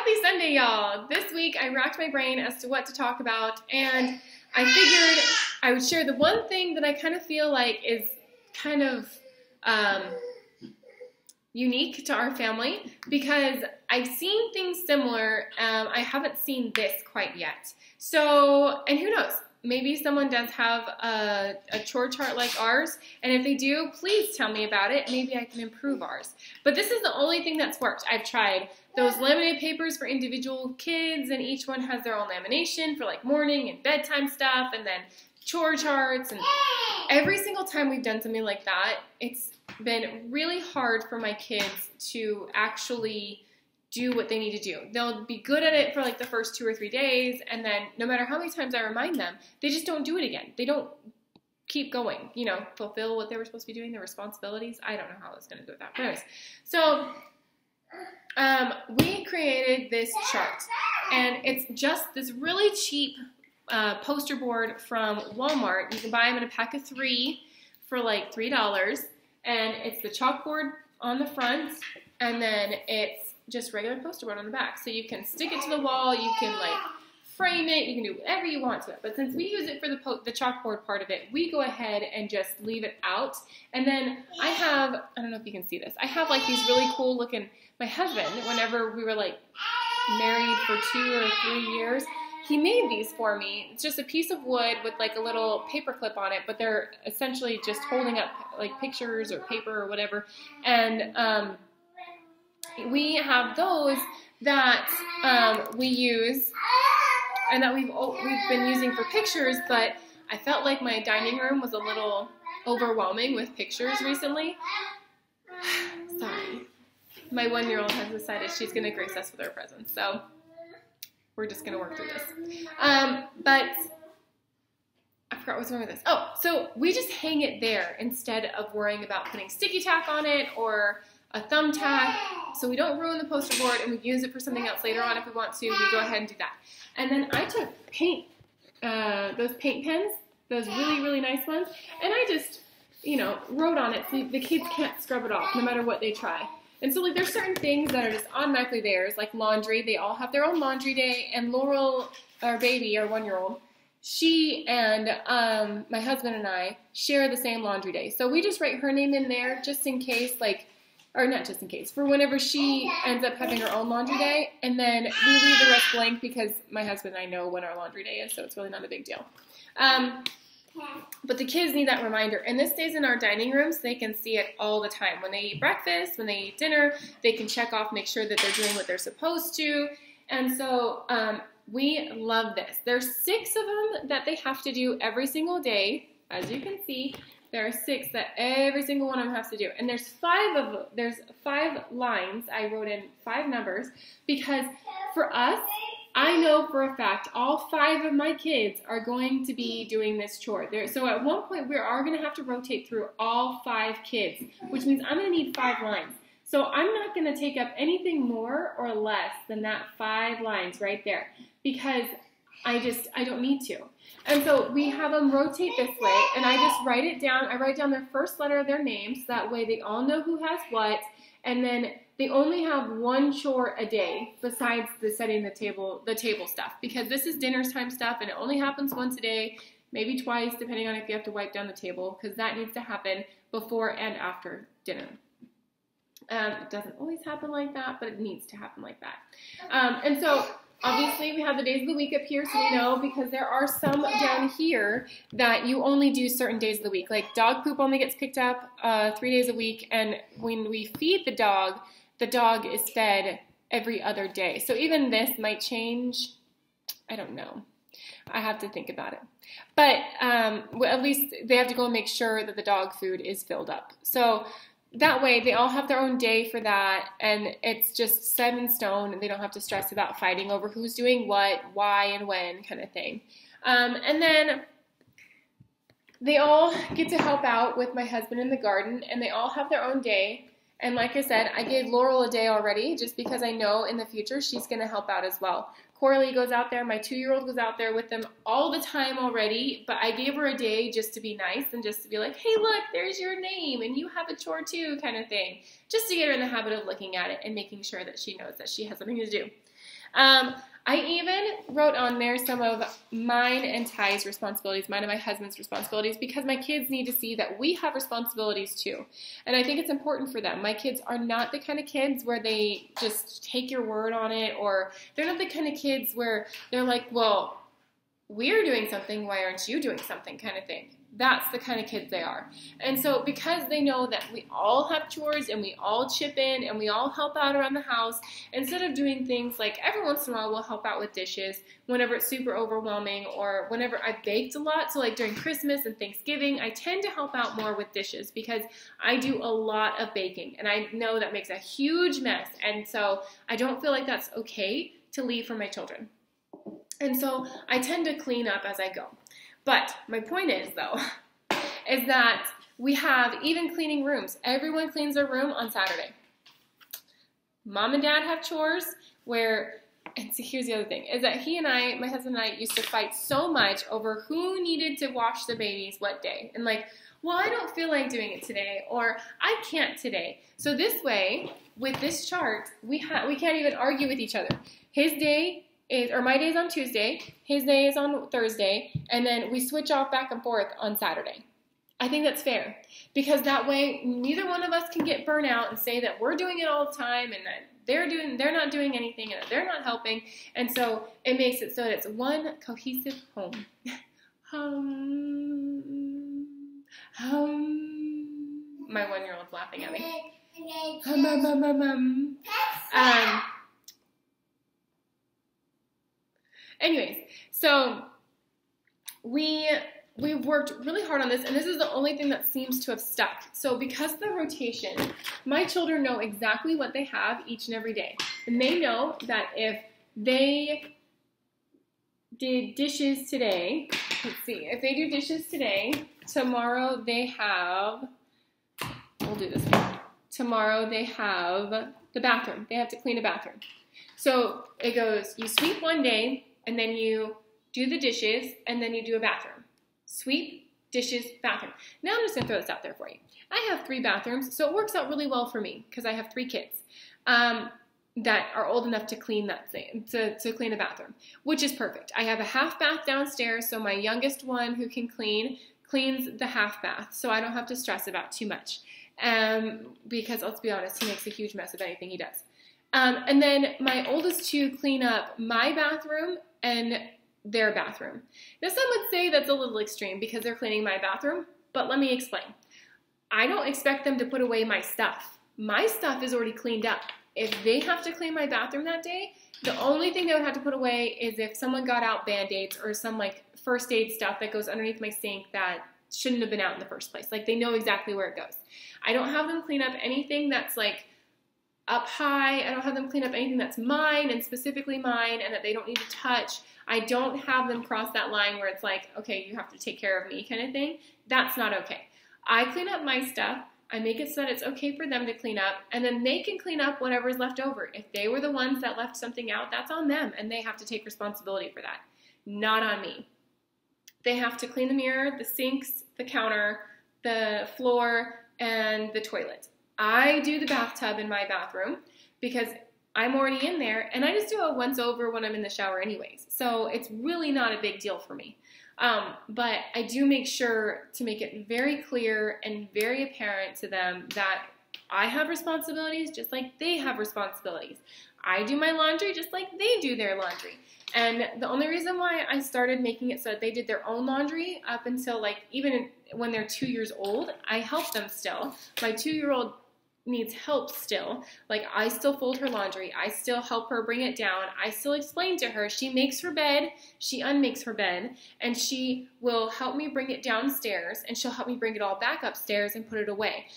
Happy Sunday, y'all. This week I racked my brain as to what to talk about, and I figured I would share the one thing that I kind of feel like is kind of unique to our family, because I've seen things similar. I haven't seen this quite yet. So, and who knows? Maybe someone does have a chore chart like ours, and if they do, please tell me about it. Maybe I can improve ours. But this is the only thing that's worked. I've tried those laminated papers for individual kids, and each one has their own lamination for like morning and bedtime stuff, and then chore charts, and every single time we've done something like that, it's been really hard for my kids to actually do what they need to do. They'll be good at it for like the first 2 or 3 days, and then no matter how many times I remind them, they just don't do it again. They don't keep going, you know, fulfill what they were supposed to be doing, their responsibilities. I don't know how I was going to do with that. But anyways, so we created this chart, and it's just this really cheap poster board from Walmart. You can buy them in a pack of 3 for like $3, and it's the chalkboard on the front, and then it's just regular poster board on the back. So you can stick it to the wall, you can like frame it, you can do whatever you want to it. But since we use it for the chalkboard part of it, we go ahead and just leave it out. And then I don't know if you can see this, I have like these really cool looking, my husband, whenever we were like married for 2 or 3 years, he made these for me. It's just a piece of wood with like a little paper clip on it, but they're essentially just holding up like pictures or paper or whatever. And we have those that we use and that we've been using for pictures, but I felt like my dining room was a little overwhelming with pictures recently. Sorry. My 1-year-old has decided she's going to grace us with her presence, so we're just going to work through this. But I forgot what's wrong with this. Oh, so we just hang it there instead of worrying about putting sticky tack on it or a thumbtack, so we don't ruin the poster board, and we use it for something else later on if we want to. We go ahead and do that. And then I took those paint pens, those really, really nice ones, and I just, you know, wrote on it so the kids can't scrub it off no matter what they try. And so like there's certain things that are just automatically theirs, like laundry. They all have their own laundry day, and Laurel, our baby, our 1-year-old, she and my husband and I share the same laundry day. So we just write her name in there just in case, like, or not just in case, for whenever she ends up having her own laundry day, and then we leave the rest blank because my husband and I know when our laundry day is, so it's really not a big deal. But the kids need that reminder, and this stays in our dining room so they can see it all the time. When they eat breakfast, when they eat dinner, they can check off, make sure that they're doing what they're supposed to, and so we love this. There's 6 of them that they have to do every single day, as you can see. There are 6 that every single one of them has to do. And there's 5 lines. I wrote in 5 numbers because for us, I know for a fact all 5 of my kids are going to be doing this chore. So at one point, we are going to have to rotate through all 5 kids, which means I'm going to need 5 lines. So I'm not going to take up anything more or less than that 5 lines right there because I don't need to. And so we have them rotate this way, and I just write it down. I write down their first letter of their name, so that way they all know who has what, and then they only have 1 chore a day besides the setting the table stuff, because this is dinner time stuff, and it only happens once a day, maybe twice, depending on if you have to wipe down the table, because that needs to happen before and after dinner. It doesn't always happen like that, but it needs to happen like that. And so obviously, we have the days of the week up here, so we know, because there are some down here that you only do certain days of the week. Like dog poop only gets picked up 3 days a week, and when we feed the dog is fed every other day. So even this might change. I don't know. I have to think about it. But at least they have to go and make sure that the dog food is filled up. So that way, they all have their own day for that, and it's just set in stone, and they don't have to stress about fighting over who's doing what, why, and when kind of thing. And then they all get to help out with my husband in the garden, and they all have their own day. And like I said, I gave Laurel a day already just because I know in the future she's going to help out as well. Coralie goes out there. My 2-year-old goes out there with them all the time already, but I gave her a day just to be nice and just to be like, hey, look, there's your name, and you have a chore too kind of thing, just to get her in the habit of looking at it and making sure that she knows that she has something to do. I even wrote on there some of mine and Ty's responsibilities, mine and my husband's responsibilities, because my kids need to see that we have responsibilities too. And I think it's important for them. My kids are not the kind of kids where they just take your word on it, or they're not the kind of kids where they're like, well, we're doing something, why aren't you doing something kind of thing. That's the kind of kids they are. And so because they know that we all have chores and we all chip in and we all help out around the house, instead of doing things like every once in a while we'll help out with dishes whenever it's super overwhelming, or whenever I've baked a lot, so like during Christmas and Thanksgiving, I tend to help out more with dishes because I do a lot of baking and I know that makes a huge mess. And so I don't feel like that's okay to leave for my children. And so I tend to clean up as I go. But my point is, though, is that we have even cleaning rooms. Everyone cleans their room on Saturday. Mom and Dad have chores where, and so here's the other thing, is that he and I, my husband and I, used to fight so much over who needed to wash the babies what day. And like, well, I don't feel like doing it today, or I can't today. So this way, with this chart, we can't even argue with each other. His day is, or my day is on Tuesday, his day is on Thursday, and then we switch off back and forth on Saturday. I think that's fair, because that way neither one of us can get burnt out and say that we're doing it all the time and that they're not doing anything and that they're not helping. And so it makes it so that it's one cohesive home. My 1-year-old's laughing at me. Anyways, so we've worked really hard on this, and this is the only thing that seems to have stuck. So because of the rotation, my children know exactly what they have each and every day. And they know that if they did dishes today, let's see, if they do dishes today, tomorrow they have, we'll do this one. Tomorrow they have the bathroom. They have to clean a bathroom. So it goes, you sweep one day, and then you do the dishes, and then you do a bathroom. Sweep, dishes, bathroom. Now I'm just going to throw this out there for you. I have 3 bathrooms, so it works out really well for me because I have 3 kids that are old enough to clean that thing, to clean a bathroom, which is perfect. I have a half bath downstairs, so my youngest one who can cleans the half bath, so I don't have to stress about too much. Because let's be honest, he makes a huge mess of anything he does. And then my oldest 2 clean up my bathroom and their bathroom. Now some would say that's a little extreme because they're cleaning my bathroom, but let me explain. I don't expect them to put away my stuff. My stuff is already cleaned up. If they have to clean my bathroom that day, the only thing they would have to put away is if someone got out Band-Aids or some like first aid stuff that goes underneath my sink that shouldn't have been out in the first place. Like they know exactly where it goes. I don't have them clean up anything that's like up high. I don't have them clean up anything that's mine and specifically mine and that they don't need to touch. I don't have them cross that line where it's like, okay, you have to take care of me kind of thing. That's not okay. I clean up my stuff. I make it so that it's okay for them to clean up, and then they can clean up whatever's left over. If they were the ones that left something out, that's on them, and they have to take responsibility for that, not on me. They have to clean the mirror, the sinks, the counter, the floor, and the toilet. I do the bathtub in my bathroom because I'm already in there, and I just do a once over when I'm in the shower anyways. So it's really not a big deal for me. But I do make sure to make it very clear and very apparent to them that I have responsibilities just like they have responsibilities. I do my laundry just like they do their laundry. And the only reason why I started making it so that they did their own laundry up until like even when they're 2 years old, I help them still. My 2-year-old needs help still. Like I still fold her laundry. I still help her bring it down. I still explain to her. She makes her bed. She unmakes her bed. And she will help me bring it downstairs. And she'll help me bring it all back upstairs and put it away.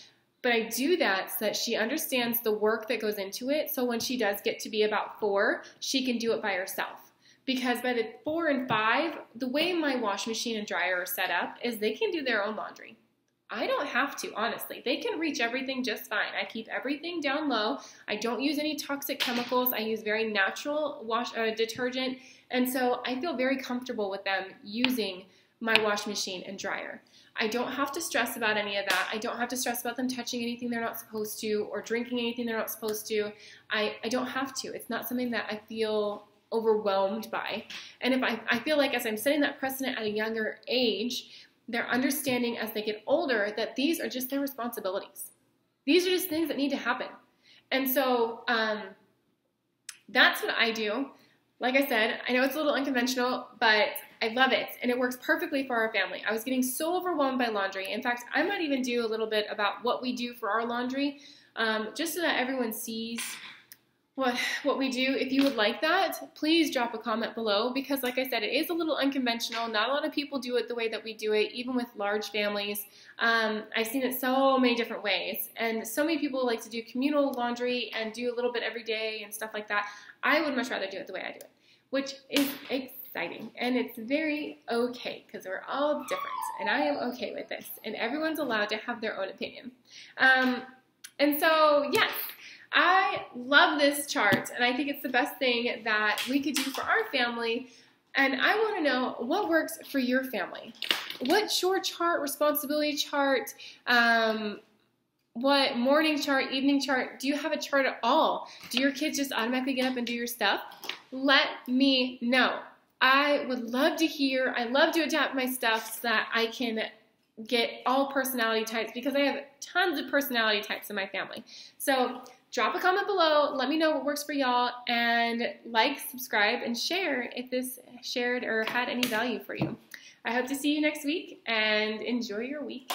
But I do that so that she understands the work that goes into it. So when she does get to be about 4, she can do it by herself. Because by the 4 and 5, the way my wash machine and dryer are set up is they can do their own laundry. I don't have to, honestly. They can reach everything just fine. I keep everything down low. I don't use any toxic chemicals. I use very natural detergent. And so I feel very comfortable with them using my washing machine and dryer. I don't have to stress about any of that. I don't have to stress about them touching anything they're not supposed to or drinking anything they're not supposed to. I don't have to. It's not something that I feel overwhelmed by. And if I feel like as I'm setting that precedent at a younger age, they're understanding as they get older that these are just their responsibilities. These are just things that need to happen. And so that's what I do. Like I said, I know it's a little unconventional, but I love it, and it works perfectly for our family. I was getting so overwhelmed by laundry. In fact, I might even do a little bit about what we do for our laundry, just so that everyone sees what we do. If you would like that, please drop a comment below, because like I said, it is a little unconventional. Not a lot of people do it the way that we do it, even with large families. I've seen it so many different ways, and so many people like to do communal laundry and do a little bit every day and stuff like that. I would much rather do it the way I do it, which is exciting, and it's very okay, because we're all different, and I am okay with this, and everyone's allowed to have their own opinion. And so, yes, I love this chart, and I think it's the best thing that we could do for our family, and I want to know what works for your family. What chore chart, responsibility chart, what morning chart, evening chart, do you have a chart at all? Do your kids just automatically get up and do your stuff? Let me know. I would love to hear. I love to adapt my stuff so that I can get all personality types, because I have tons of personality types in my family. So drop a comment below. Let me know what works for y'all, and like, subscribe, and share if this shared or had any value for you. I hope to see you next week, and enjoy your week.